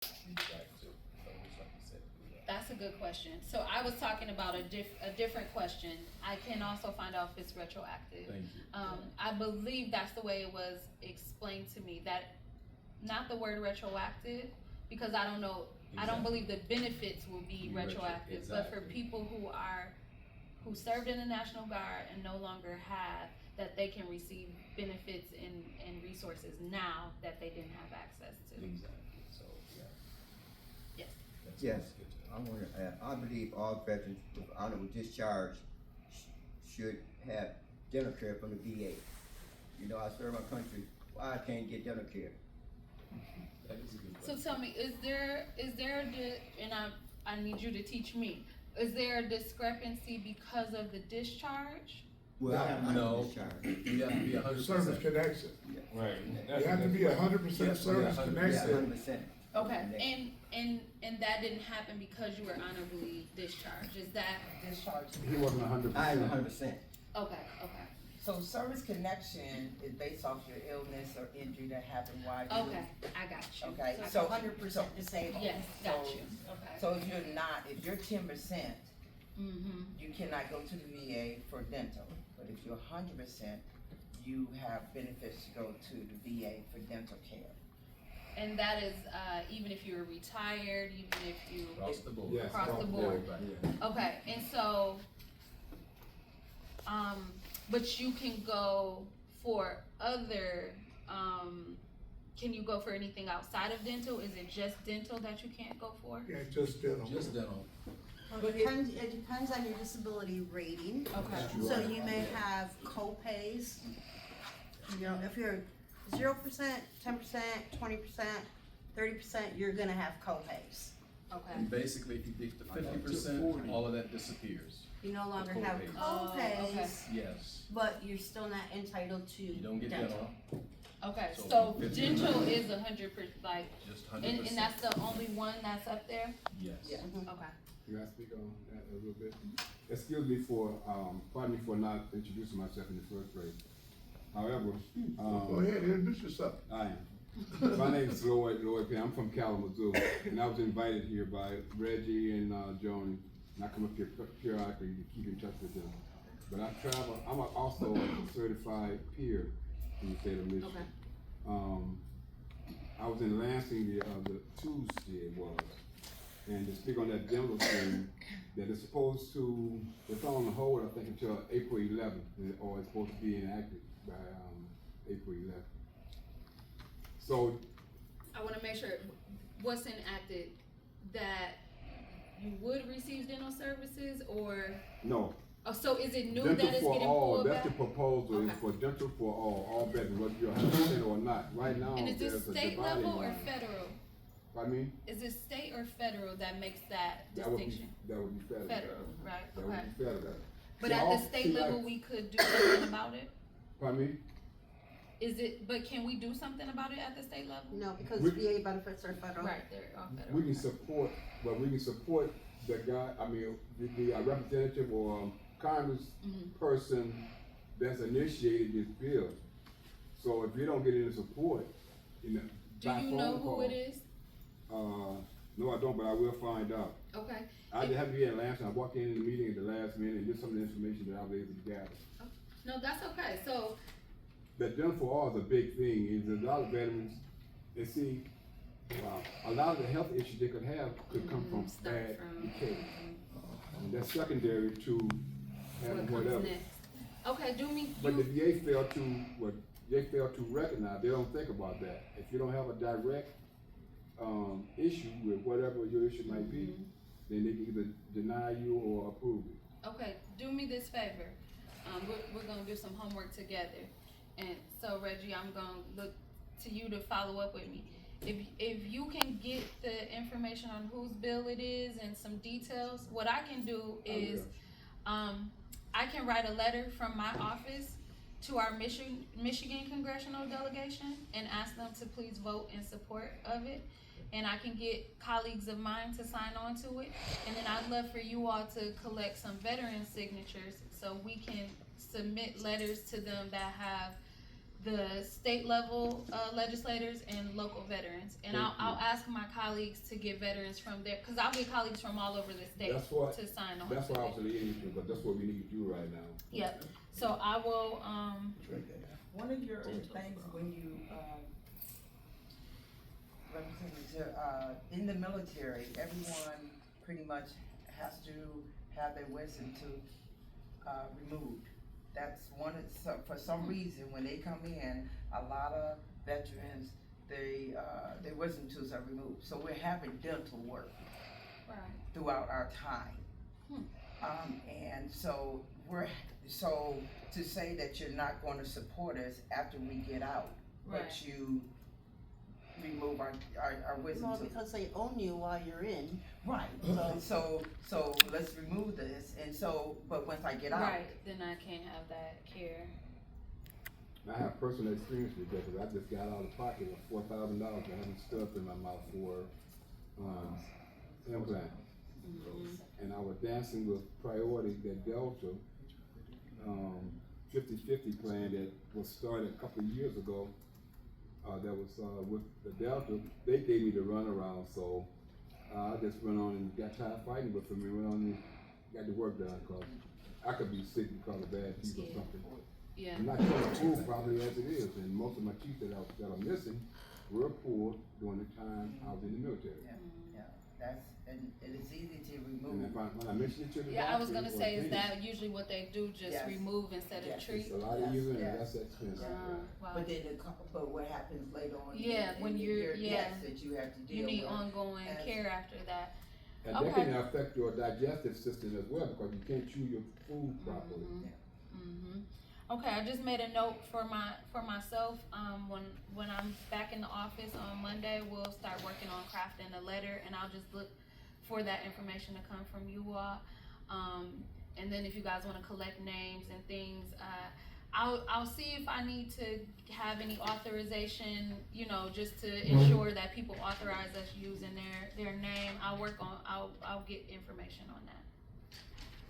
feedback to, so it's like you said, do that. That's a good question. So I was talking about a different question. I can also find out if it's retroactive. Thank you. I believe that's the way it was explained to me, that not the word retroactive, because I don't know, I don't Exactly. believe the benefits will be retroactive, but for Exactly. people who served in the National Guard and no longer have, that they can receive benefits and resources now that they didn't have access to. Exactly, so, yeah. Yes. Yes, That's good to I know. want to add, I believe all veterans with honorable discharge should have dental care from the VA. You know, I serve my country, why I can't get dental care? That is a good So question. tell me, is there and I need you to teach me, is there a discrepancy because of the discharge? Well, I have No. honorable discharge. You have to be 100%. Service connection. Right. You have to be 100% Yes, service yeah, 100%. Yeah, connected. 100%. Okay, and that didn't happen because you were honorably discharged, is that, Discharge. He wasn't 100%. I am 100%. okay. So service connection is based off your illness or injury that happened while you. Okay, I got you. Okay, Like so. 100% disabled. Yes, got So- you, okay. So if you're not, if you're 10%, Mm-hmm, you cannot go to the VA for dental. But if you're 100%, you have benefits to go to the VA for dental care. and that is, even if you were retired, even if you, Across the board. Yes, Across the board. Everybody. Yeah. okay, and so, but you can go for other, can you go for anything outside of dental? Is it just dental that you can't go for? Yeah, just dental. Just dental. Well, it depends on your disability rating. Okay. So you may have co-pays. You know, if you're 0%, 10%, 20%, 30%, you're gonna have co-pays. Okay. And basically, if you take the 50%, all of that disappears. You no longer The have co-pays. Oh, okay. co-pays, Yes, but you're still not entitled to you don't get dental. dental, Okay, So so 50%. dental is 100%, like, just and 100%. that's the only one that's up there? Yes. Yeah. Okay. Can I speak on that a little bit? Excuse me for, pardon me for not introducing myself in the first place. However, Go ahead, introduce yourself. I am. My name is Lloyd Penn. I'm from Kalamazoo, and I was invited here by Reggie and Joni, and I come up here periodically to keep in touch with them. But I travel. I'm also a certified peer in the state of Michigan. Okay. I was in Lansing the Tuesday it was, and to speak on that dental thing, that it's supposed to, it's on hold, I think, until April 11th, or it's supposed to be enacted by April 11th. So, I wanna make sure, what's enacted, that you would receive dental services, or, no, oh, so is it new dental that it's for getting all, pulled that's back? the proposal, is Okay. for dental for all veterans, whether you're 100% or not. Right now, And is there's this a state dividing level or line. federal? Pardon me? Is it state or federal that makes that That would be, distinction? that would be federal. Federal, right, That okay. would be federal. But See, at all- the state see, level, like- we could do something about it? Pardon me? Is it, but can we do something about it at the state level? No, because We- VA benefits are federal. Right, they're all federal. We can support, but we can support the guy, I mean, the representative or congressperson that's initiated this bill. So if you don't get any support, you know, Do by you phone know call, who it is? No, I don't, but I will find out. Okay, I just have to be at Lansing. I walked in the meeting at the last minute, and just some of the information that I was able to gather. no, that's okay, so, That done for all is a big thing. Is a lot of veterans, and see, a lot of the health issues they could have could come from start bad from- decay. And that's secondary to what having comes whatever. next? Okay, do me, But the you, VA failed to, they failed to recognize, they don't think about that. If you don't have a direct, issue with whatever your issue might be, then they can either deny you or approve it. okay, do me this favor, we're gonna do some homework together. And so Reggie, I'm gonna look to you to follow up with me. If you can get the information on whose bill it is and some details, what I can do is, I can write a letter from my office to our Michigan congressional delegation and ask them to please vote in support of it. And I can get colleagues of mine to sign on to it. And then I'd love for you all to collect some veteran signatures so we can submit letters to them that have the state level, legislators and local veterans. And I'll ask my colleagues to get veterans from there, cause I'll get colleagues from all over the state That's what- to sign on. That's to why I it. was leading you to, but that's what we need to do right now. Yep, so I will, One of your things when you, Representative, in the military, everyone pretty much has to have their wisdom tooth, removed. That's one of, for some reason, when they come in, a lot of veterans, their wisdom tooths are removed. So we're having dental work right, throughout our time. And so so to say that you're not gonna support us after we get out, Right. but you remove our wisdom Well, tooth. because they own you while you're in. Right, so let's remove this, and so, but once I get out. right, then I can't have that care. I have personal experience with that, because I just got out of pocket of $4,000 for having stuff in my mouth for, implant. And I was dancing with Priority, that Delta, 50/50 plan that was started a couple of years ago. That was, with the Delta, they gave me the runaround, so, I just went on and got tired fighting with them and went on and got the work done, cause I could be sick because of bad teeth or Yeah. something. Yeah, I'm not killing the food probably as it is, and most of my teeth that are missing were pulled during the time I was in the military. Yeah, that's, and it is easy to And remove. if when I mention it to the yeah, I was doctor gonna or say, is dentist, that usually what they do, just Yes. remove instead of Yes. treat? it's a lot Yes, easier and yes. less expensive. Wow. But then but what happens later on? Yeah, when you're- yeah. Yes, that you have to You deal need with. ongoing as- care after that. And that Okay. can affect your digestive system as well, because you can't chew your food properly. Okay, I just made a note for myself, when I'm back in the office on Monday, we'll start working on crafting a letter, and I'll just look for that information to come from you all. And then if you guys wanna collect names and things, I'll see if I need to have any authorization, you know, just to ensure that people authorize us using their name. I'll get information on that.